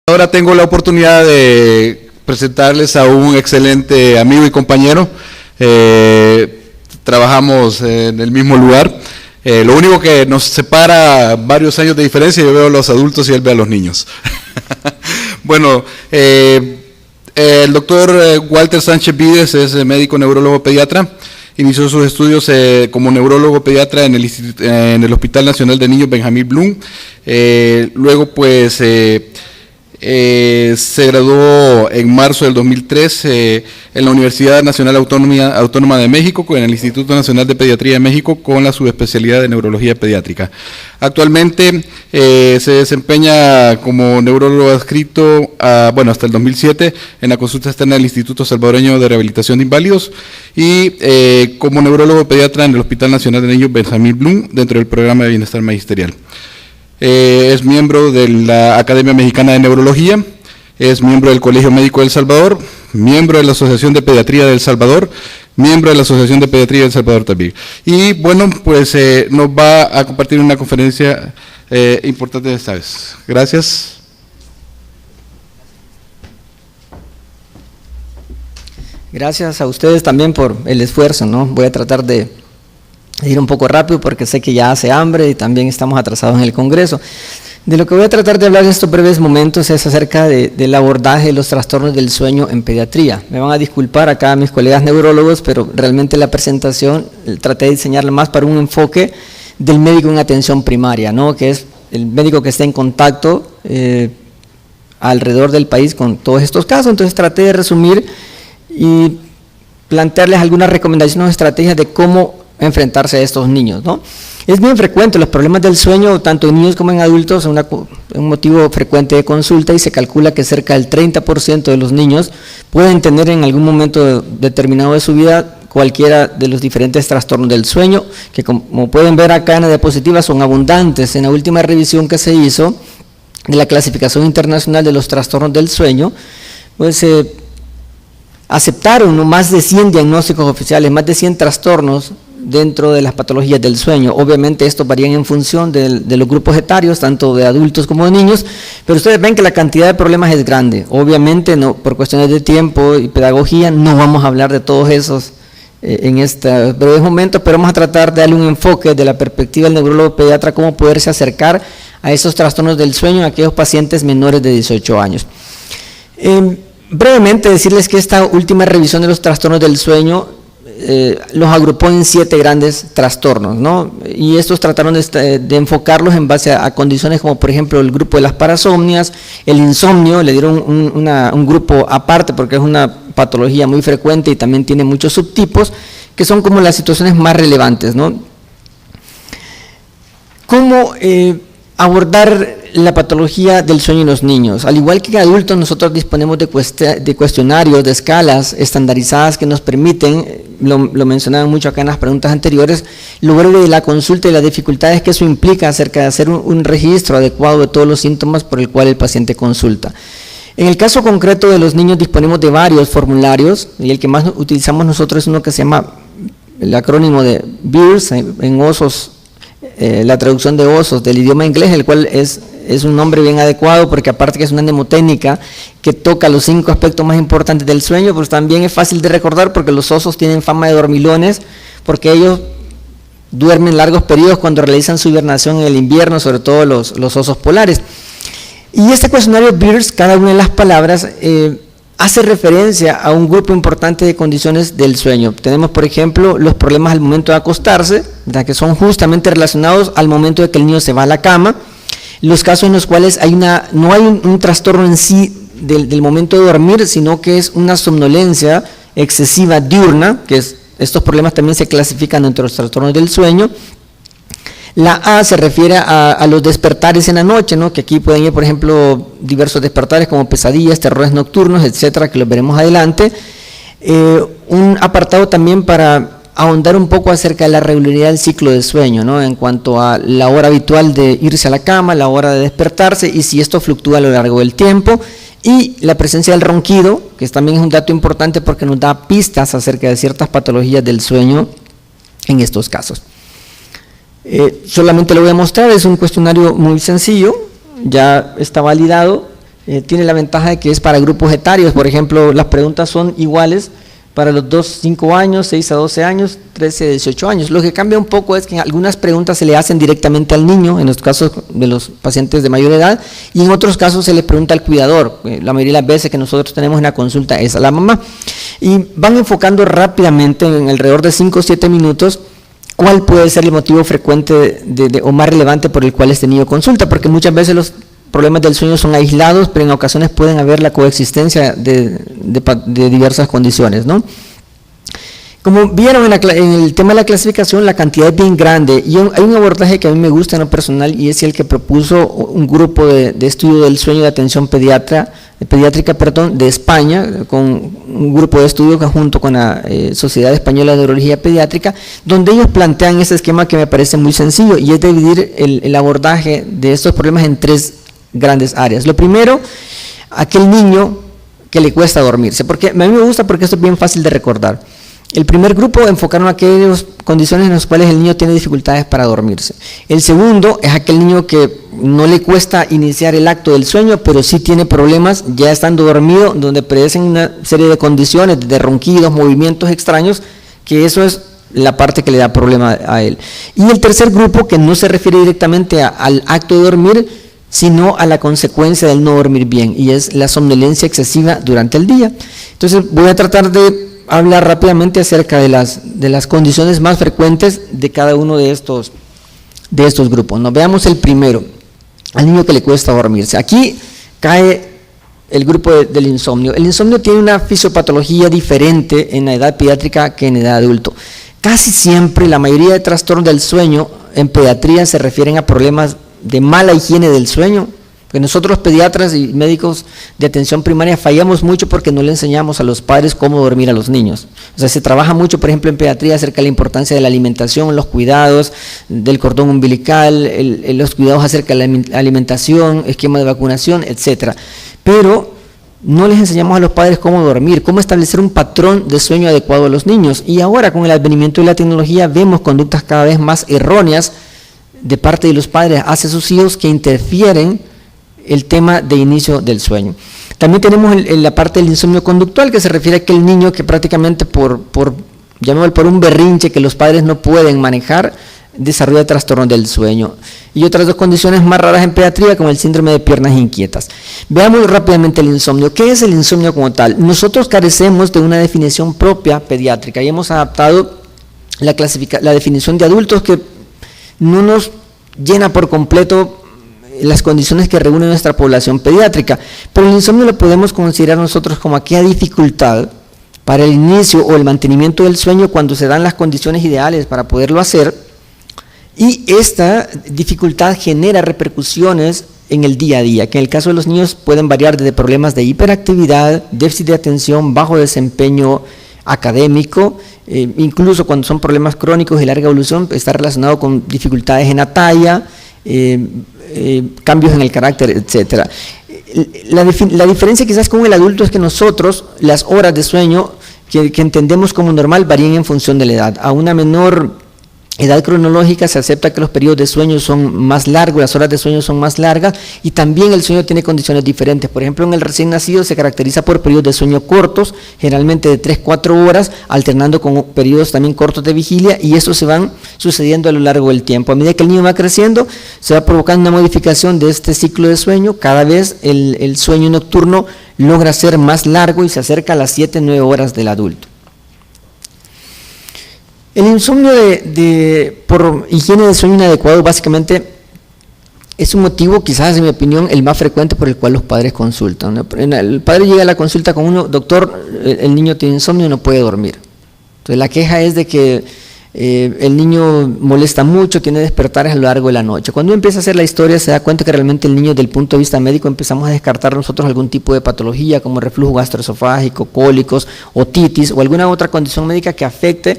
Ahora tengo la oportunidad de presentarles a un excelente amigo y compañero. Trabajamos en el mismo lugar. Lo único que nos separa varios años de diferencia, yo veo a los adultos y él ve a los niños. Bueno, el doctor Walter Sánchez Vides es médico neurólogo pediatra. Inició sus estudios como neurólogo pediatra en el Hospital Nacional de Niños Benjamín Blum. Luego, pues, se graduó en marzo del 2003 en la Universidad Nacional Autónoma de México, en el Instituto Nacional de Pediatría de México, con la subespecialidad de neurología pediátrica. Actualmente se desempeña como neurólogo adscrito hasta el 2007 en la consulta externa del Instituto Salvadoreño de Rehabilitación de Inválidos y como neurólogo pediatra en el Hospital Nacional de Niños Benjamín Blum dentro del programa de bienestar magisterial. Es miembro de la Academia Mexicana de Neurología, es miembro del Colegio Médico de El Salvador, miembro de la Asociación de Pediatría de El Salvador, miembro de la Asociación de Pediatría de El Salvador también. Y bueno, pues nos va a compartir una conferencia importante esta vez. Gracias. Gracias a ustedes también por el esfuerzo, ¿no? Voy a tratar de ir un poco rápido porque sé que ya hace hambre y también estamos atrasados en el Congreso. De lo que voy a tratar de hablar en estos breves momentos es acerca del abordaje de los trastornos del sueño en pediatría. Me van a disculpar acá mis colegas neurólogos, pero realmente la presentación traté de diseñarla más para un enfoque del médico en atención primaria, ¿no? Que es el médico que está en contacto alrededor del país con todos estos casos. Entonces traté de resumir y plantearles algunas recomendaciones o estrategias de cómo enfrentarse a estos niños, ¿no? Es bien frecuente, los problemas del sueño, tanto en niños como en adultos, son un motivo frecuente de consulta y se calcula que cerca del 30% de los niños pueden tener en algún momento determinado de su vida cualquiera de los diferentes trastornos del sueño, que como pueden ver acá en la diapositiva son abundantes. En la última revisión que se hizo de la clasificación internacional de los trastornos del sueño, pues aceptaron más de 100 diagnósticos oficiales, más de 100 trastornos dentro de las patologías del sueño. Obviamente estos varían en función de los grupos etarios, tanto de adultos como de niños, pero ustedes ven que la cantidad de problemas es grande. Obviamente no, por cuestiones de tiempo y pedagogía no vamos a hablar de todos esos en estos breves momentos, pero vamos a tratar de darle un enfoque de la perspectiva del neurólogo pediatra, cómo poderse acercar a esos trastornos del sueño en aquellos pacientes menores de 18 años. Brevemente decirles que esta última revisión de los trastornos del sueño los agrupó en 7 grandes trastornos, ¿no? Y estos trataron de enfocarlos en base a condiciones como por ejemplo el grupo de las parasomnias, el insomnio, le dieron un grupo aparte porque es una patología muy frecuente y también tiene muchos subtipos, que son como las situaciones más relevantes, ¿no? ¿Cómo abordar la patología del sueño en los niños? Al igual que en adultos, nosotros disponemos de cuestionarios, de escalas estandarizadas que nos permiten, lo mencionaban mucho acá en las preguntas anteriores, lograr de la consulta y las dificultades que eso implica acerca de hacer un registro adecuado de todos los síntomas por el cual el paciente consulta. En el caso concreto de los niños disponemos de varios formularios y el que más utilizamos nosotros es uno que se llama el acrónimo de BEARS, en osos, la traducción de osos del idioma inglés, el cual es un nombre bien adecuado porque aparte que es una mnemotécnica que toca los 5 aspectos más importantes del sueño, pues también es fácil de recordar porque los osos tienen fama de dormilones, porque ellos duermen largos periodos cuando realizan su hibernación en el invierno, sobre todo los osos polares. Y este cuestionario BEARS, cada una de las palabras, hace referencia a un grupo importante de condiciones del sueño. Tenemos, por ejemplo, los problemas al momento de acostarse, ¿verdad?, que son justamente relacionados al momento de que el niño se va a la cama, los casos en los cuales no hay un trastorno en sí del momento de dormir, sino que es una somnolencia excesiva diurna, que estos problemas también se clasifican dentro de los trastornos del sueño. La A se refiere a los despertares en la noche, ¿no?, que aquí pueden ir, por ejemplo, diversos despertares como pesadillas, terrores nocturnos, etcétera, que los veremos adelante. Un apartado también para ahondar un poco acerca de la regularidad del ciclo de sueño, ¿no?, en cuanto a la hora habitual de irse a la cama, la hora de despertarse y si esto fluctúa a lo largo del tiempo, y la presencia del ronquido, que también es un dato importante porque nos da pistas acerca de ciertas patologías del sueño en estos casos. Solamente lo voy a mostrar, es un cuestionario muy sencillo, ya está validado, tiene la ventaja de que es para grupos etarios. Por ejemplo, las preguntas son iguales para los 5 años, 6 a 12 años, 13 a 18 años. Lo que cambia un poco es que algunas preguntas se le hacen directamente al niño, en los casos de los pacientes de mayor edad, y en otros casos se le pregunta al cuidador. La mayoría de las veces que nosotros tenemos una consulta es a la mamá. Y van enfocando rápidamente, en alrededor de 5 o 7 minutos, cuál puede ser el motivo frecuente o más relevante por el cual este niño consulta, porque muchas veces los problemas del sueño son aislados, pero en ocasiones pueden haber la coexistencia de diversas condiciones, ¿no? Como vieron en el tema de la clasificación, la cantidad es bien grande, y hay un abordaje que a mí me gusta en lo personal, y es el que propuso un grupo de estudio del sueño de atención pediátrica de España, con un grupo de estudio junto con la Sociedad Española de Neurología Pediátrica, donde ellos plantean ese esquema que me parece muy sencillo, y es dividir el abordaje de estos problemas en 3 grandes áreas. Lo primero, aquel niño que le cuesta dormirse, porque a mí me gusta porque esto es bien fácil de recordar. El primer grupo enfocaron aquellas condiciones en las cuales el niño tiene dificultades para dormirse. El segundo es aquel niño que no le cuesta iniciar el acto del sueño, pero sí tiene problemas ya estando dormido, donde predecen una serie de condiciones, de ronquidos, movimientos extraños, que eso es la parte que le da problema a él. Y el tercer grupo, que no se refiere directamente al acto de dormir, sino a la consecuencia del no dormir bien, y es la somnolencia excesiva durante el día. Entonces voy a tratar de hablar rápidamente acerca de las condiciones más frecuentes de cada uno de estos grupos. Nos veamos el primero, al niño que le cuesta dormirse. Aquí cae el grupo del insomnio. El insomnio tiene una fisiopatología diferente en la edad pediátrica que en edad adulto. Casi siempre la mayoría de trastornos del sueño en pediatría se refieren a problemas de mala higiene del sueño, porque nosotros pediatras y médicos de atención primaria fallamos mucho porque no le enseñamos a los padres cómo dormir a los niños. O sea, se trabaja mucho, por ejemplo, en pediatría acerca de la importancia de la alimentación, los cuidados del cordón umbilical, los cuidados acerca de la alimentación, esquema de vacunación, etcétera. Pero no les enseñamos a los padres cómo dormir, cómo establecer un patrón de sueño adecuado a los niños. Y ahora, con el advenimiento de la tecnología, vemos conductas cada vez más erróneas de parte de los padres hacia sus hijos que interfieren el tema de inicio del sueño. También tenemos la parte del insomnio conductual, que se refiere a aquel niño que prácticamente por un berrinche que los padres no pueden manejar, desarrolla trastornos del sueño. Y otras 2 condiciones más raras en pediatría, como el síndrome de piernas inquietas. Veamos rápidamente el insomnio. ¿Qué es el insomnio como tal? Nosotros carecemos de una definición propia pediátrica y hemos adaptado la definición de adultos, que no nos llena por completo las condiciones que reúne nuestra población pediátrica, pero el insomnio lo podemos considerar nosotros como aquella dificultad para el inicio o el mantenimiento del sueño cuando se dan las condiciones ideales para poderlo hacer, y esta dificultad genera repercusiones en el día a día, que en el caso de los niños pueden variar desde problemas de hiperactividad, déficit de atención, bajo desempeño académico, incluso cuando son problemas crónicos de larga evolución, está relacionado con dificultades en la talla, cambios en el carácter, etcétera. La diferencia quizás con el adulto es que nosotros, las horas de sueño que entendemos como normal varían en función de la edad. A una menor edad cronológica se acepta que los periodos de sueño son más largos, las horas de sueño son más largas, y también el sueño tiene condiciones diferentes. Por ejemplo, en el recién nacido se caracteriza por periodos de sueño cortos, generalmente de 3-4 horas, alternando con periodos también cortos de vigilia, y eso se van sucediendo a lo largo del tiempo. A medida que el niño va creciendo, se va provocando una modificación de este ciclo de sueño. Cada vez el sueño nocturno logra ser más largo y se acerca a las 7-9 horas del adulto. El insomnio por higiene del sueño inadecuado básicamente es un motivo, quizás en mi opinión, el más frecuente por el cual los padres consultan, ¿no? El padre llega a la consulta con uno: doctor, el niño tiene insomnio y no puede dormir. Entonces la queja es de que el niño molesta mucho, tiene despertares a lo largo de la noche. Cuando uno empieza a hacer la historia se da cuenta que realmente el niño, desde el punto de vista médico, empezamos a descartar nosotros algún tipo de patología como reflujo gastroesofágico, cólicos, otitis o alguna otra condición médica que afecte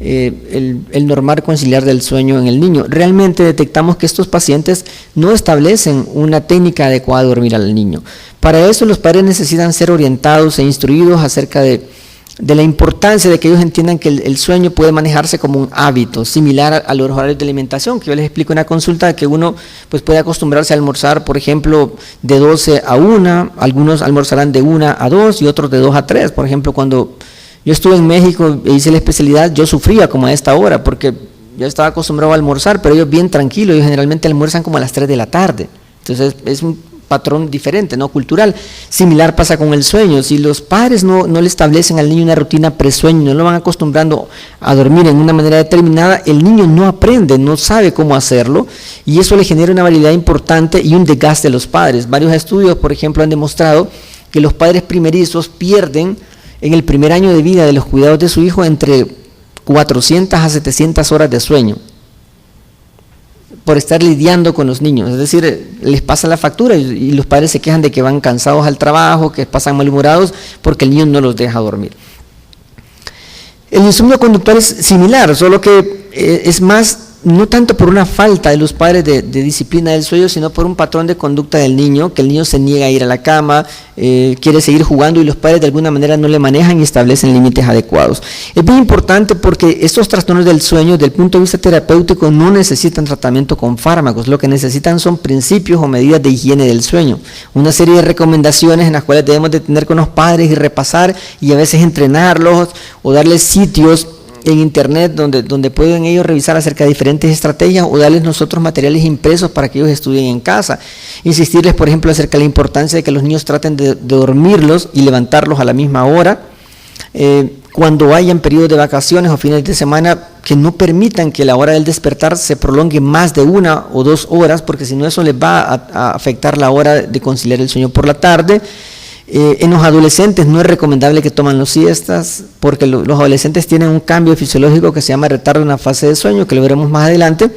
el normal conciliar del sueño en el niño. Realmente detectamos que estos pacientes no establecen una técnica adecuada de dormir al niño. Para eso los padres necesitan ser orientados e instruidos acerca de de la importancia de que ellos entiendan que el sueño puede manejarse como un hábito, similar a los horarios de alimentación, que yo les explico en la consulta, que uno pues puede acostumbrarse a almorzar, por ejemplo, de 12 a 1, algunos almorzarán de 1 a 2 y otros de 2 a 3. Por ejemplo, cuando yo estuve en México e hice la especialidad, yo sufría como a esta hora, porque yo estaba acostumbrado a almorzar, pero ellos bien tranquilos, ellos generalmente almuerzan como a las 3 de la tarde. Entonces es un patrón diferente, ¿no? Cultural. Similar pasa con el sueño. Si los padres no le establecen al niño una rutina presueño, no lo van acostumbrando a dormir en una manera determinada, el niño no aprende, no sabe cómo hacerlo, y eso le genera una variedad importante y un desgaste de los padres. Varios estudios, por ejemplo, han demostrado que los padres primerizos pierden en el primer año de vida de los cuidados de su hijo entre 400 a 700 horas de sueño, por estar lidiando con los niños. Es decir, les pasa la factura y los padres se quejan de que van cansados al trabajo, que pasan malhumorados porque el niño no los deja dormir. El insomnio conductual es similar, solo que es más, no tanto por una falta de los padres de disciplina del sueño, sino por un patrón de conducta del niño, que el niño se niega a ir a la cama, quiere seguir jugando y los padres de alguna manera no le manejan y establecen límites adecuados. Es bien importante porque estos trastornos del sueño, desde el punto de vista terapéutico, no necesitan tratamiento con fármacos, lo que necesitan son principios o medidas de higiene del sueño, una serie de recomendaciones en las cuales debemos de tener con los padres y repasar y a veces entrenarlos o darles sitios en internet donde pueden ellos revisar acerca de diferentes estrategias o darles nosotros materiales impresos para que ellos estudien en casa. Insistirles, por ejemplo, acerca de la importancia de que los niños traten de dormirlos y levantarlos a la misma hora. Cuando hayan periodos de vacaciones o fines de semana, que no permitan que la hora del despertar se prolongue más de 1 o 2 horas, porque si no eso les va a afectar la hora de conciliar el sueño por la tarde. En los adolescentes no es recomendable que tomen las siestas, porque los adolescentes tienen un cambio fisiológico que se llama retardo en la fase de sueño, que lo veremos más adelante.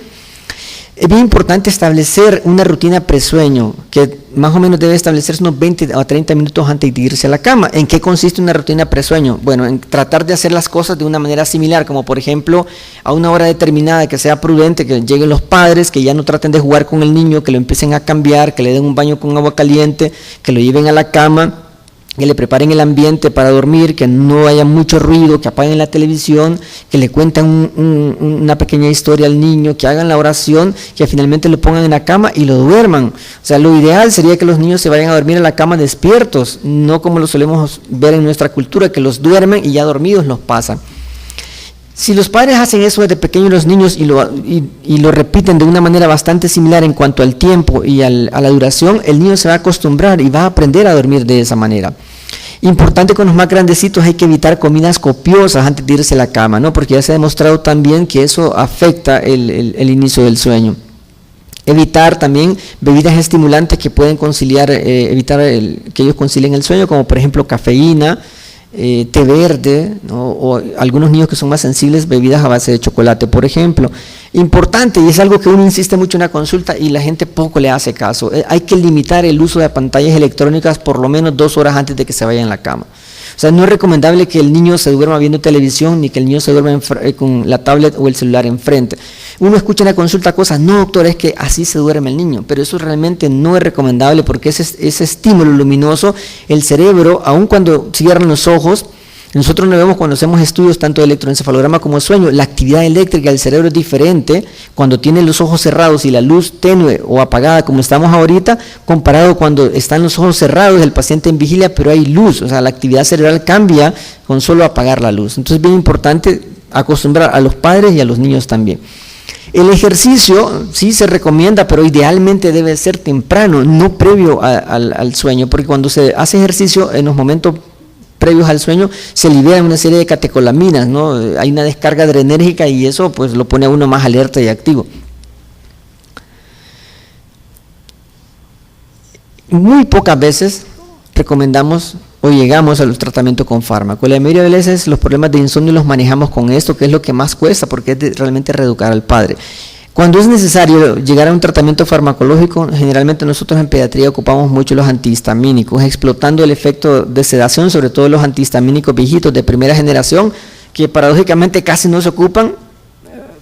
Es bien importante establecer una rutina presueño, que más o menos debe establecerse unos 20 a 30 minutos antes de irse a la cama. ¿En qué consiste una rutina presueño? Bueno, en tratar de hacer las cosas de una manera similar, como por ejemplo a una hora determinada, que sea prudente, que lleguen los padres, que ya no traten de jugar con el niño, que lo empiecen a cambiar, que le den un baño con agua caliente, que lo lleven a la cama, que le preparen el ambiente para dormir, que no haya mucho ruido, que apaguen la televisión, que le cuenten una pequeña historia al niño, que hagan la oración, que finalmente lo pongan en la cama y lo duerman. O sea, lo ideal sería que los niños se vayan a dormir en la cama despiertos, no como lo solemos ver en nuestra cultura, que los duermen y ya dormidos los pasan. Si los padres hacen eso desde pequeños los niños y lo repiten de una manera bastante similar en cuanto al tiempo y a la duración, el niño se va a acostumbrar y va a aprender a dormir de esa manera. Importante con los más grandecitos, hay que evitar comidas copiosas antes de irse a la cama, ¿no? Porque ya se ha demostrado también que eso afecta el inicio del sueño. Evitar también bebidas estimulantes que pueden conciliar, evitar que ellos concilien el sueño, como por ejemplo cafeína, té verde, ¿no? O algunos niños que son más sensibles, bebidas a base de chocolate, por ejemplo. Importante, y es algo que uno insiste mucho en la consulta y la gente poco le hace caso, hay que limitar el uso de pantallas electrónicas por lo menos 2 horas antes de que se vaya en la cama. O sea, no es recomendable que el niño se duerma viendo televisión, ni que el niño se duerma con la tablet o el celular enfrente. Uno escucha en la consulta cosas, no doctor, es que así se duerme el niño, pero eso realmente no es recomendable porque ese estímulo luminoso, el cerebro, aun cuando cierran los ojos, nosotros lo vemos cuando hacemos estudios tanto de electroencefalograma como de sueño, la actividad eléctrica del cerebro es diferente cuando tiene los ojos cerrados y la luz tenue o apagada como estamos ahorita, comparado cuando están los ojos cerrados, el paciente en vigilia, pero hay luz, o sea, la actividad cerebral cambia con solo apagar la luz. Entonces es bien importante acostumbrar a los padres y a los niños también. El ejercicio sí se recomienda, pero idealmente debe ser temprano, no previo al sueño, porque cuando se hace ejercicio en los momentos previos al sueño se liberan una serie de catecolaminas, ¿no? Hay una descarga adrenérgica y eso pues lo pone a uno más alerta y activo. Muy pocas veces recomendamos o llegamos a los tratamientos con fármaco. La mayoría de veces los problemas de insomnio los manejamos con esto, que es lo que más cuesta, porque es realmente reeducar al padre. Cuando es necesario llegar a un tratamiento farmacológico, generalmente nosotros en pediatría ocupamos mucho los antihistamínicos, explotando el efecto de sedación, sobre todo los antihistamínicos viejitos de primera generación, que paradójicamente casi no se ocupan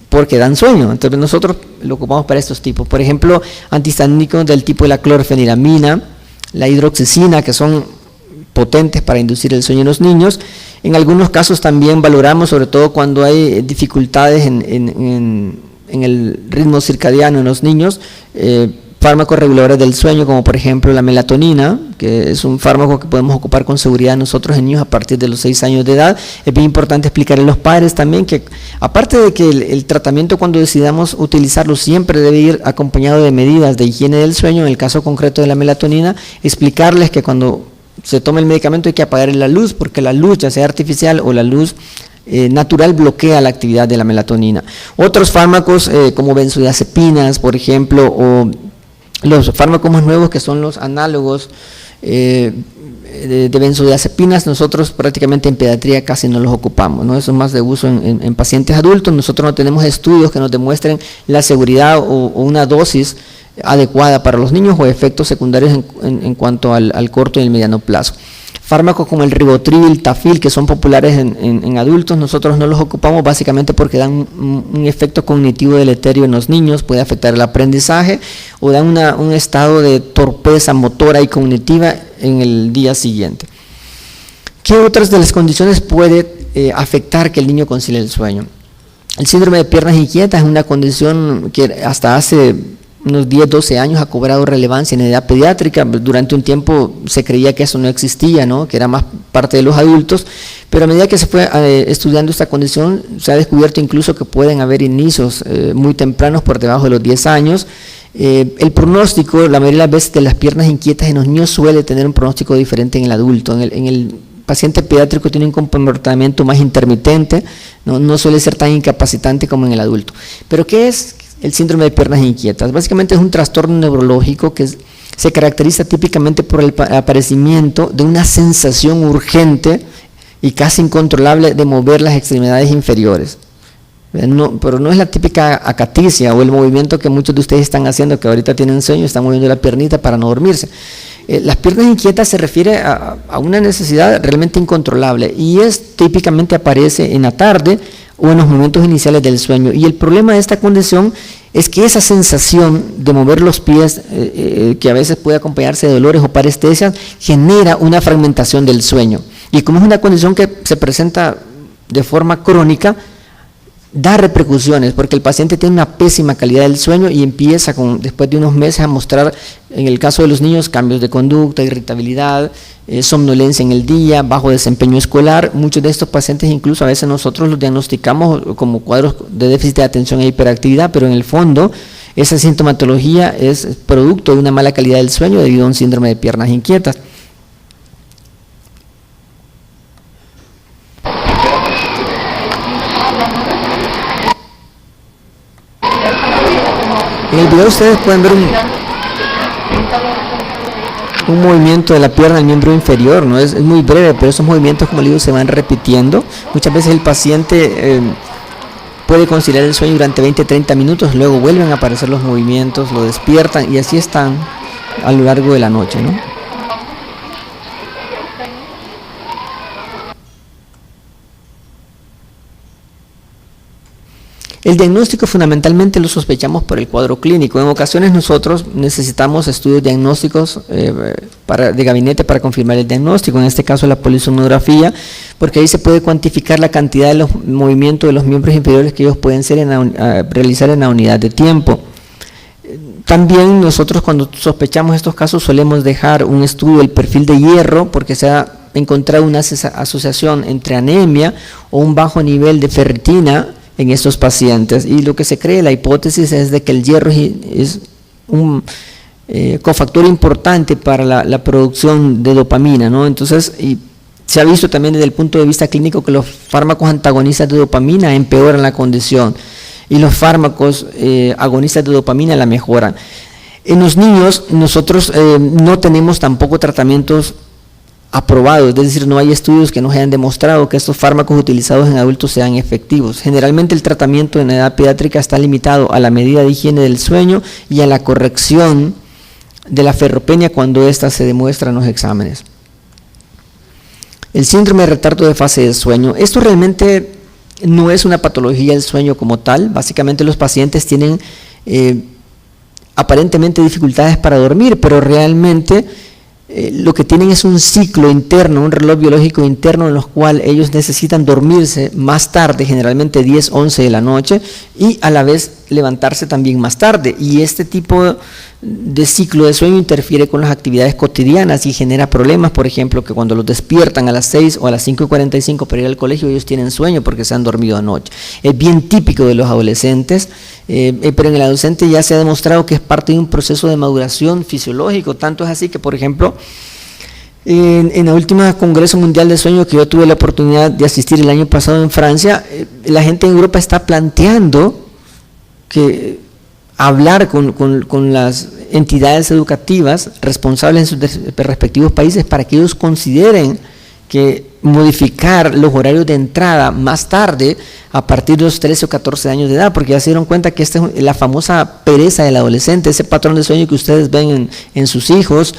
porque dan sueño. Entonces nosotros lo ocupamos para estos tipos. Por ejemplo, antihistamínicos del tipo de la clorfeniramina, la hidroxicina, que son potentes para inducir el sueño en los niños. En algunos casos también valoramos, sobre todo cuando hay dificultades en el ritmo circadiano en los niños, fármacos reguladores del sueño, como por ejemplo la melatonina, que es un fármaco que podemos ocupar con seguridad nosotros en niños a partir de los 6 años de edad. Es bien importante explicarle a los padres también que, aparte de que el tratamiento, cuando decidamos utilizarlo, siempre debe ir acompañado de medidas de higiene del sueño. En el caso concreto de la melatonina, explicarles que cuando se toma el medicamento hay que apagar la luz, porque la luz, ya sea artificial o la luz natural, bloquea la actividad de la melatonina. Otros fármacos como benzodiazepinas, por ejemplo, o los fármacos más nuevos, que son los análogos de benzodiazepinas, nosotros prácticamente en pediatría casi no los ocupamos, ¿no? Eso es más de uso en pacientes adultos. Nosotros no tenemos estudios que nos demuestren la seguridad o una dosis adecuada para los niños o efectos secundarios en cuanto al corto y el mediano plazo. Fármacos como el Rivotril, Tafil, que son populares en adultos, nosotros no los ocupamos básicamente porque dan un efecto cognitivo deleterio en los niños, puede afectar el aprendizaje o dan un estado de torpeza motora y cognitiva en el día siguiente. ¿Qué otras de las condiciones puede afectar que el niño concilie el sueño? El síndrome de piernas inquietas es una condición que hasta hace unos 10, 12 años ha cobrado relevancia en edad pediátrica. Durante un tiempo se creía que eso no existía, ¿no? Que era más parte de los adultos, pero a medida que se fue estudiando esta condición, se ha descubierto incluso que pueden haber inicios muy tempranos por debajo de los 10 años. El pronóstico, la mayoría de las veces, de las piernas inquietas en los niños suele tener un pronóstico diferente en el adulto. En el paciente pediátrico tiene un comportamiento más intermitente, no suele ser tan incapacitante como en el adulto. ¿Pero qué es el síndrome de piernas inquietas? Básicamente es un trastorno neurológico que se caracteriza típicamente por el aparecimiento de una sensación urgente y casi incontrolable de mover las extremidades inferiores. Pero no es la típica acaticia o el movimiento que muchos de ustedes están haciendo, que ahorita tienen sueño, están moviendo la piernita para no dormirse. Las piernas inquietas se refiere a una necesidad realmente incontrolable y típicamente aparece en la tarde o en los momentos iniciales del sueño. Y el problema de esta condición es que esa sensación de mover los pies, que a veces puede acompañarse de dolores o parestesias, genera una fragmentación del sueño. Y como es una condición que se presenta de forma crónica, da repercusiones, porque el paciente tiene una pésima calidad del sueño y empieza después de unos meses a mostrar, en el caso de los niños, cambios de conducta, irritabilidad, somnolencia en el día, bajo desempeño escolar. Muchos de estos pacientes incluso a veces nosotros los diagnosticamos como cuadros de déficit de atención e hiperactividad, pero en el fondo esa sintomatología es producto de una mala calidad del sueño debido a un síndrome de piernas inquietas. En el video ustedes pueden ver un movimiento de la pierna del miembro inferior, ¿no? Es muy breve, pero esos movimientos, como les digo, se van repitiendo. Muchas veces el paciente puede conciliar el sueño durante 20-30 minutos, luego vuelven a aparecer los movimientos, lo despiertan y así están a lo largo de la noche, ¿no? El diagnóstico fundamentalmente lo sospechamos por el cuadro clínico. En ocasiones nosotros necesitamos estudios diagnósticos de gabinete para confirmar el diagnóstico, en este caso la polisomnografía, porque ahí se puede cuantificar la cantidad de los movimientos de los miembros inferiores que ellos pueden realizar en la unidad de tiempo. También nosotros, cuando sospechamos estos casos, solemos dejar un estudio del perfil de hierro, porque se ha encontrado una asociación entre anemia o un bajo nivel de ferritina en estos pacientes, y lo que se cree, la hipótesis es de que el hierro es un cofactor importante para la producción de dopamina, ¿no? Entonces, y se ha visto también desde el punto de vista clínico que los fármacos antagonistas de dopamina empeoran la condición y los fármacos agonistas de dopamina la mejoran. En los niños nosotros no tenemos tampoco tratamientos aprobados, es decir, no hay estudios que nos hayan demostrado que estos fármacos utilizados en adultos sean efectivos. Generalmente el tratamiento en edad pediátrica está limitado a la medida de higiene del sueño y a la corrección de la ferropenia cuando ésta se demuestra en los exámenes. El síndrome de retardo de fase del sueño, esto realmente no es una patología del sueño como tal. Básicamente los pacientes tienen aparentemente dificultades para dormir, pero realmente lo que tienen es un ciclo interno, un reloj biológico interno en los cual ellos necesitan dormirse más tarde, generalmente 10, 11 de la noche, y a la vez levantarse también más tarde. Y este tipo de ciclo de sueño interfiere con las actividades cotidianas y genera problemas, por ejemplo, que cuando los despiertan a las 6 o a las 5:45 para ir al colegio, ellos tienen sueño porque se han dormido anoche. Es bien típico de los adolescentes, pero en el adolescente ya se ha demostrado que es parte de un proceso de maduración fisiológico. Tanto es así que, por ejemplo, en la última Congreso Mundial de Sueño que yo tuve la oportunidad de asistir el año pasado en Francia, la gente en Europa está planteando que hablar con las entidades educativas responsables en sus respectivos países para que ellos consideren que modificar los horarios de entrada más tarde a partir de los 13 o 14 años de edad, porque ya se dieron cuenta que esta es la famosa pereza del adolescente, ese patrón de sueño que ustedes ven en sus hijos,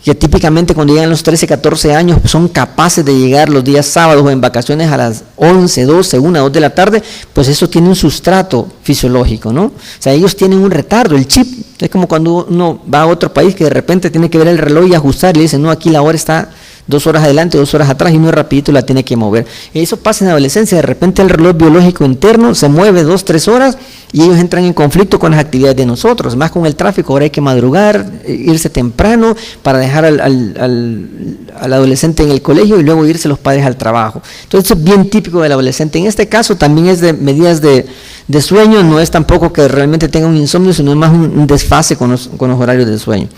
que típicamente cuando llegan los 13, 14 años son capaces de llegar los días sábados o en vacaciones a las 11, 12, 1, 2 de la tarde, pues eso tiene un sustrato fisiológico, ¿no? O sea, ellos tienen un retardo, el chip, es como cuando uno va a otro país que de repente tiene que ver el reloj y ajustar, y le dicen, no, aquí la hora está 2 horas adelante, 2 horas atrás, y muy rapidito la tiene que mover. Eso pasa en la adolescencia, de repente el reloj biológico interno se mueve 2, 3 horas y ellos entran en conflicto con las actividades de nosotros, más con el tráfico. Ahora hay que madrugar, irse temprano para dejar al adolescente en el colegio y luego irse los padres al trabajo. Entonces eso es bien típico del adolescente. En este caso también es de medidas de sueño, no es tampoco que realmente tenga un insomnio, sino es más un desfase con los horarios de sueño.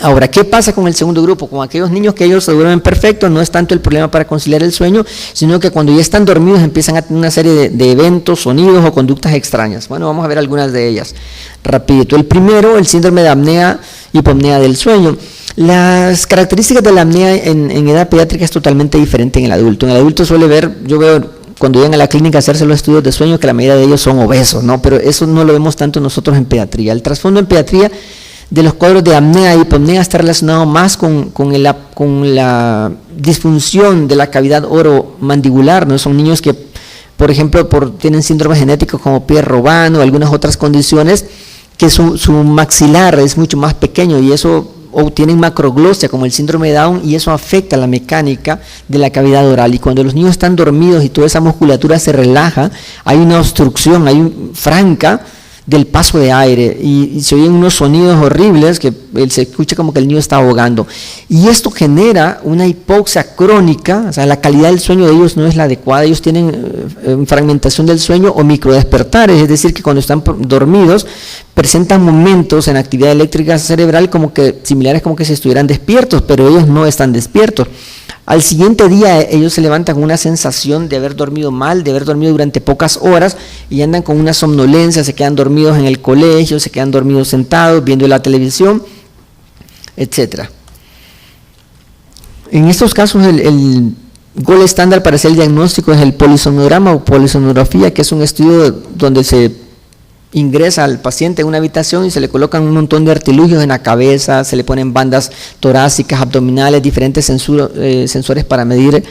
Ahora, ¿qué pasa con el segundo grupo? Con aquellos niños que ellos se duermen perfecto, no es tanto el problema para conciliar el sueño, sino que cuando ya están dormidos empiezan a tener una serie de eventos, sonidos o conductas extrañas. Bueno, vamos a ver algunas de ellas rapidito. El primero, el síndrome de apnea, hipopnea del sueño. Las características de la apnea en edad pediátrica es totalmente diferente en el adulto. En el adulto yo veo cuando llegan a la clínica a hacerse los estudios de sueño que la mayoría de ellos son obesos, ¿no? Pero eso no lo vemos tanto nosotros en pediatría. El trasfondo en pediatría de los cuadros de apnea y hipopnea está relacionado más con la disfunción de la cavidad oromandibular, ¿no? Son niños que, por ejemplo, tienen síndromes genéticos como Pierre-Robin o algunas otras condiciones que su maxilar es mucho más pequeño y eso, o tienen macroglosia como el síndrome de Down, y eso afecta la mecánica de la cavidad oral. Y cuando los niños están dormidos y toda esa musculatura se relaja, hay una obstrucción, franca del paso de aire y se oyen unos sonidos horribles que se escucha como que el niño está ahogando. Y esto genera una hipoxia crónica, o sea, la calidad del sueño de ellos no es la adecuada, ellos tienen fragmentación del sueño o microdespertares, es decir, que cuando están dormidos presentan momentos en actividad eléctrica cerebral similares como que si estuvieran despiertos, pero ellos no están despiertos. Al siguiente día ellos se levantan con una sensación de haber dormido mal, de haber dormido durante pocas horas y andan con una somnolencia, se quedan dormidos en el colegio, se quedan dormidos sentados, viendo la televisión, etc. En estos casos el gold estándar para hacer el diagnóstico es el polisomnograma o polisomnografía, que es un estudio donde se ingresa al paciente en una habitación y se le colocan un montón de artilugios en la cabeza, se le ponen bandas torácicas, abdominales, diferentes sensores para medir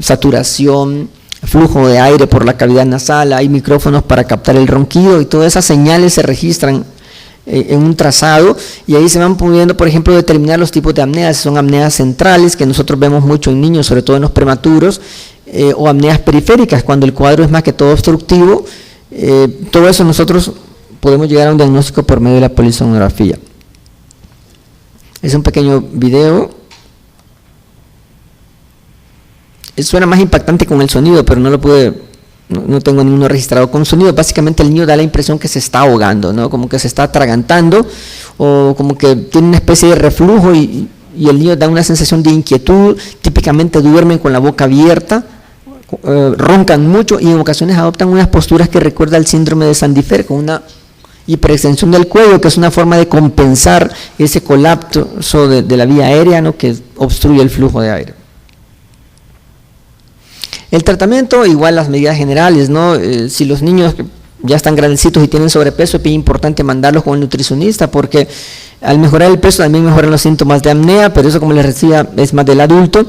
saturación, flujo de aire por la cavidad nasal, hay micrófonos para captar el ronquido y todas esas señales se registran en un trazado y ahí se van pudiendo, por ejemplo, determinar los tipos de apneas. Son apneas centrales que nosotros vemos mucho en niños, sobre todo en los prematuros, o apneas periféricas, cuando el cuadro es más que todo obstructivo. Todo eso nosotros podemos llegar a un diagnóstico por medio de la polisomnografía. Es un pequeño video. Suena más impactante con el sonido, pero no tengo ninguno registrado con sonido. Básicamente el niño da la impresión que se está ahogando, ¿no? Como que se está atragantando o como que tiene una especie de reflujo y el niño da una sensación de inquietud. Típicamente duermen con la boca abierta, roncan mucho y en ocasiones adoptan unas posturas que recuerdan al síndrome de Sandifer, con una hiperextensión del cuello, que es una forma de compensar ese colapso de la vía aérea, ¿no? Que obstruye el flujo de aire. El tratamiento, igual las medidas generales, ¿no? Si los niños ya están grandecitos y tienen sobrepeso, es bien importante mandarlos con el nutricionista, porque al mejorar el peso también mejoran los síntomas de apnea, pero eso, como les decía, es más del adulto.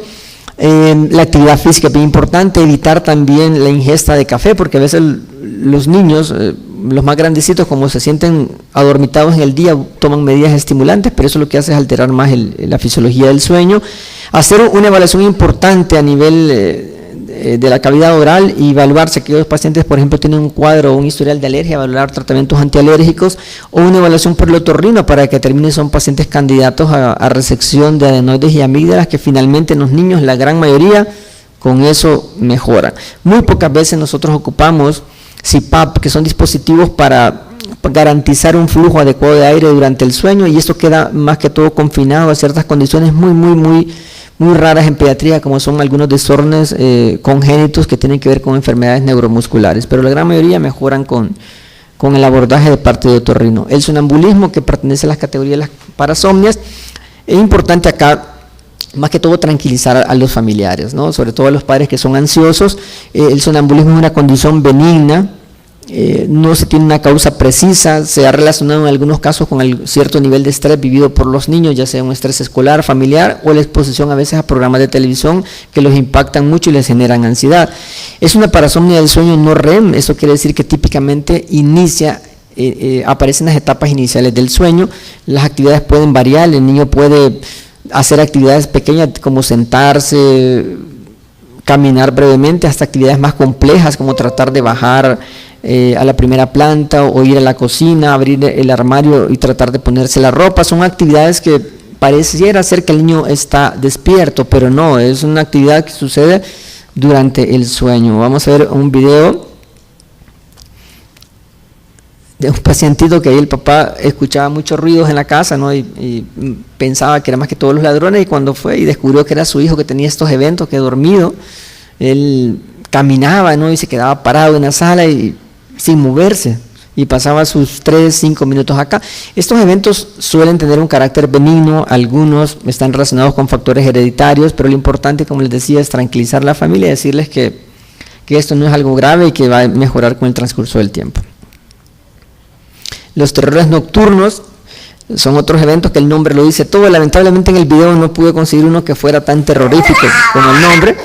La actividad física es bien importante, evitar también la ingesta de café, porque a veces los niños, los más grandecitos, como se sienten adormitados en el día, toman medidas estimulantes, pero eso lo que hace es alterar más la fisiología del sueño. Hacer una evaluación importante a nivel de la cavidad oral y evaluar si aquellos pacientes, por ejemplo, tienen un cuadro o un historial de alergia, evaluar tratamientos antialérgicos, o una evaluación por el otorrino para que determine si son pacientes candidatos a resección de adenoides y amígdalas, que finalmente en los niños, la gran mayoría, con eso mejoran. Muy pocas veces nosotros ocupamos CPAP, que son dispositivos para garantizar un flujo adecuado de aire durante el sueño, y esto queda más que todo confinado a ciertas condiciones muy raras en pediatría, como son algunos desórdenes congénitos que tienen que ver con enfermedades neuromusculares, pero la gran mayoría mejoran con el abordaje de parte de otorrino. El sonambulismo, que pertenece a las categorías de las parasomnias, es importante acá, más que todo, tranquilizar a los familiares, ¿no? Sobre todo a los padres que son ansiosos. El sonambulismo es una condición benigna, no se tiene una causa precisa, se ha relacionado en algunos casos con cierto nivel de estrés vivido por los niños, ya sea un estrés escolar, familiar, o la exposición a veces a programas de televisión que los impactan mucho y les generan ansiedad. Es una parasomnia del sueño no REM, eso quiere decir que típicamente aparecen las etapas iniciales del sueño. Las actividades pueden variar, el niño puede hacer actividades pequeñas como sentarse, caminar brevemente, hasta actividades más complejas como tratar de bajar a la primera planta, o ir a la cocina, abrir el armario y tratar de ponerse la ropa. Son actividades que pareciera ser que el niño está despierto, pero no, es una actividad que sucede durante el sueño. Vamos a ver un video de un pacientito que ahí el papá escuchaba muchos ruidos en la casa, ¿no? y pensaba que era más que todos los ladrones, y cuando fue y descubrió que era su hijo que tenía estos eventos, que dormido, él caminaba, ¿no? Y se quedaba parado en la sala y sin moverse, y pasaba sus 3-5 minutos acá. Estos eventos suelen tener un carácter benigno, algunos están relacionados con factores hereditarios, pero lo importante, como les decía, es tranquilizar a la familia y decirles que esto no es algo grave y que va a mejorar con el transcurso del tiempo. Los terrores nocturnos son otros eventos que el nombre lo dice todo. Lamentablemente en el video no pude conseguir uno que fuera tan terrorífico como el nombre,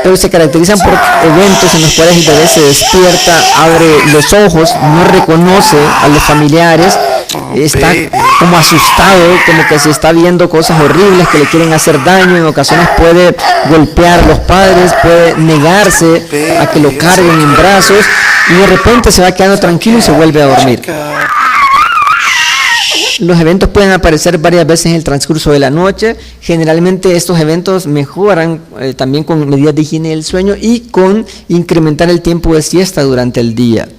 pero se caracterizan por eventos en los cuales el bebé se despierta, abre los ojos, no reconoce a los familiares, está como asustado, como que se está viendo cosas horribles que le quieren hacer daño. En ocasiones puede golpear a los padres, puede negarse a que lo carguen en brazos, y de repente se va quedando tranquilo y se vuelve a dormir. Los eventos pueden aparecer varias veces en el transcurso de la noche. Generalmente estos eventos mejoran también con medidas de higiene del sueño y con incrementar el tiempo de siesta durante el día.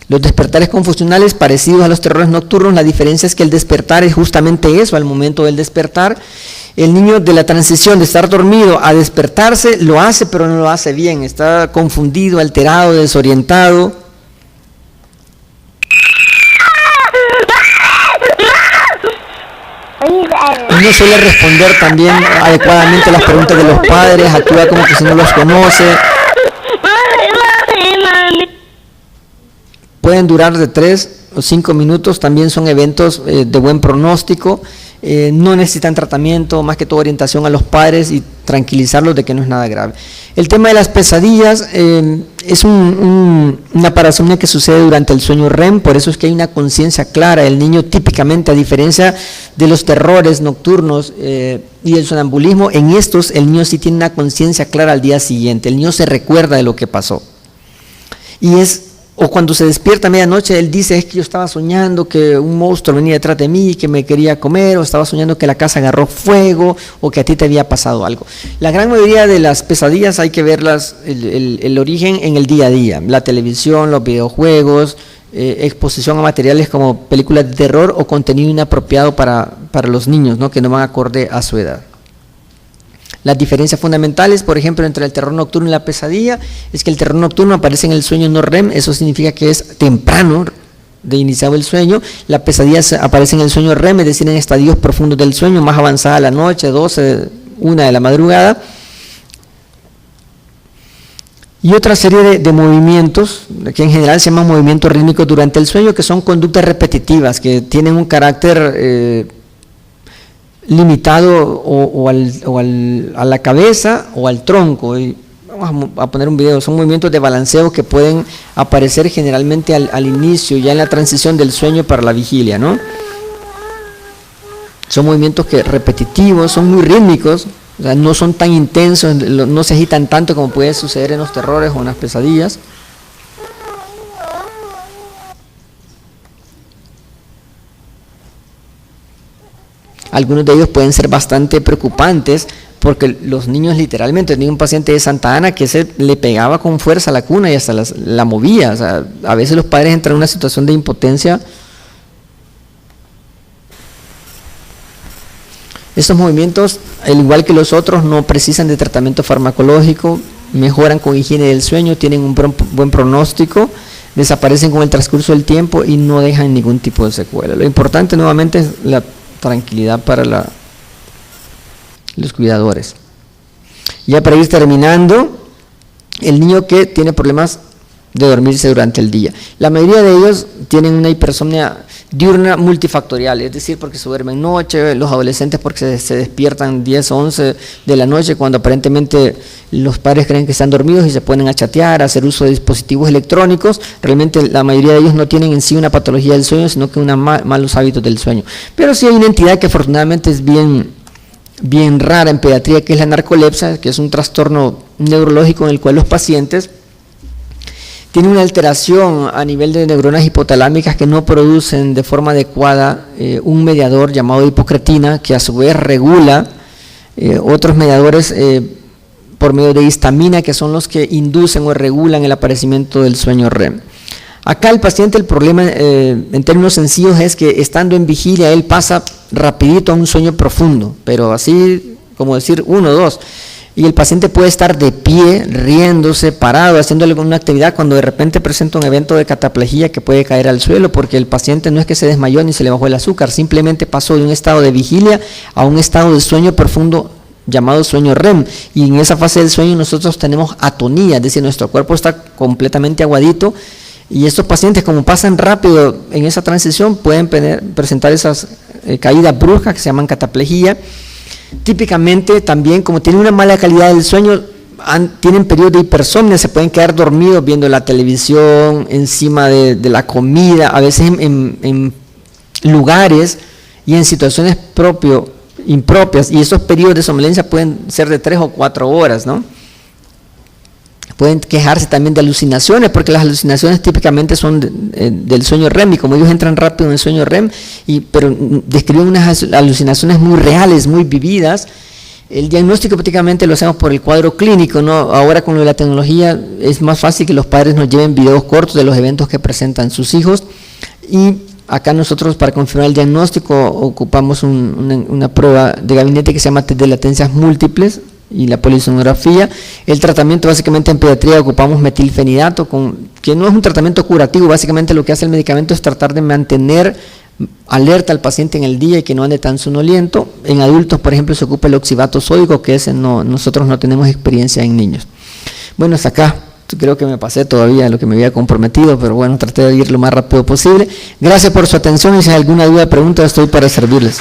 Los despertares confusionales parecidos a los terrores nocturnos, la diferencia es que el despertar es justamente eso. Al momento del despertar, el niño, de la transición de estar dormido a despertarse, lo hace, pero no lo hace bien, está confundido, alterado, desorientado. No suele responder también adecuadamente a las preguntas de los padres, actúa como que si no los conoce. Pueden durar de 3 o 5 minutos, también son eventos de buen pronóstico, no necesitan tratamiento, más que todo orientación a los padres y tranquilizarlos de que no es nada grave. El tema de las pesadillas es una parasomnia que sucede durante el sueño REM, por eso es que hay una conciencia clara. El niño típicamente, a diferencia de los terrores nocturnos y el sonambulismo, en estos el niño sí tiene una conciencia clara al día siguiente, el niño se recuerda de lo que pasó. O cuando se despierta a medianoche, él dice, es que yo estaba soñando que un monstruo venía detrás de mí, que me quería comer, o estaba soñando que la casa agarró fuego, o que a ti te había pasado algo. La gran mayoría de las pesadillas hay que verlas, el origen en el día a día, la televisión, los videojuegos, exposición a materiales como películas de terror o contenido inapropiado para los niños, ¿no? Que no van acorde a su edad. Las diferencias fundamentales, por ejemplo, entre el terror nocturno y la pesadilla, es que el terror nocturno aparece en el sueño no REM, eso significa que es temprano de iniciado el sueño. La pesadilla aparece en el sueño REM, es decir, en estadios profundos del sueño, más avanzada la noche, 12, 1 de la madrugada. Y otra serie de movimientos, que en general se llaman movimientos rítmicos durante el sueño, que son conductas repetitivas, que tienen un carácter limitado a la cabeza o al tronco. Y vamos a poner un video, son movimientos de balanceo que pueden aparecer generalmente al inicio, ya en la transición del sueño para la vigilia, ¿no? Son movimientos repetitivos, son muy rítmicos, o sea, no son tan intensos, no se agitan tanto como puede suceder en los terrores o en las pesadillas. Algunos de ellos pueden ser bastante preocupantes porque los niños literalmente, tenía un paciente de Santa Ana que le pegaba con fuerza a la cuna y hasta la movía. O sea, a veces los padres entran en una situación de impotencia. Estos movimientos, al igual que los otros, no precisan de tratamiento farmacológico, mejoran con higiene del sueño, tienen un buen pronóstico, desaparecen con el transcurso del tiempo y no dejan ningún tipo de secuela. Lo importante nuevamente es la tranquilidad para los cuidadores. Ya para ir terminando, el niño que tiene problemas de dormirse durante el día. La mayoría de ellos tienen una hipersomnia diurna multifactorial, es decir, porque se duermen noche, los adolescentes porque se despiertan 10 o 11 de la noche cuando aparentemente los padres creen que están dormidos y se ponen a chatear, a hacer uso de dispositivos electrónicos. Realmente la mayoría de ellos no tienen en sí una patología del sueño, sino que malos hábitos del sueño. Pero sí hay una entidad que afortunadamente es bien rara en pediatría, que es la narcolepsia, que es un trastorno neurológico en el cual los pacientes tienen una alteración a nivel de neuronas hipotalámicas que no producen de forma adecuada un mediador llamado hipocretina, que a su vez regula otros mediadores por medio de histamina, que son los que inducen o regulan el aparecimiento del sueño REM. Acá el paciente, el problema en términos sencillos es que estando en vigilia él pasa rapidito a un sueño profundo, pero así como decir 1 o 2, y el paciente puede estar de pie, riéndose, parado, haciendo alguna actividad cuando de repente presenta un evento de cataplejía que puede caer al suelo, porque el paciente no es que se desmayó ni se le bajó el azúcar, simplemente pasó de un estado de vigilia a un estado de sueño profundo llamado sueño REM, y en esa fase del sueño nosotros tenemos atonía, es decir, nuestro cuerpo está completamente aguadito, y estos pacientes, como pasan rápido en esa transición, pueden presentar esas caídas bruscas que se llaman cataplejía. Típicamente también, como tienen una mala calidad del sueño, tienen periodos de hipersomnia, se pueden quedar dormidos viendo la televisión, encima de la comida, a veces en lugares y en situaciones impropias, y esos periodos de somnolencia pueden ser de 3 o 4 horas, ¿no? Pueden quejarse también de alucinaciones, porque las alucinaciones típicamente son del sueño REM, y como ellos entran rápido en el sueño REM, pero describen unas alucinaciones muy reales, muy vividas. El diagnóstico prácticamente lo hacemos por el cuadro clínico, ¿no? Ahora con lo de la tecnología es más fácil que los padres nos lleven videos cortos de los eventos que presentan sus hijos, y acá nosotros para confirmar el diagnóstico ocupamos una prueba de gabinete que se llama test de latencias múltiples y la polisonografía. El tratamiento básicamente en pediatría ocupamos metilfenidato, que no es un tratamiento curativo, básicamente lo que hace el medicamento es tratar de mantener alerta al paciente en el día y que no ande tan sonoliento. En adultos, por ejemplo, se ocupa el oxibato sódico, que ese nosotros no tenemos experiencia en niños. Bueno, hasta acá. Creo que me pasé todavía lo que me había comprometido, pero bueno, traté de ir lo más rápido posible. Gracias por su atención y si hay alguna duda o pregunta estoy para servirles.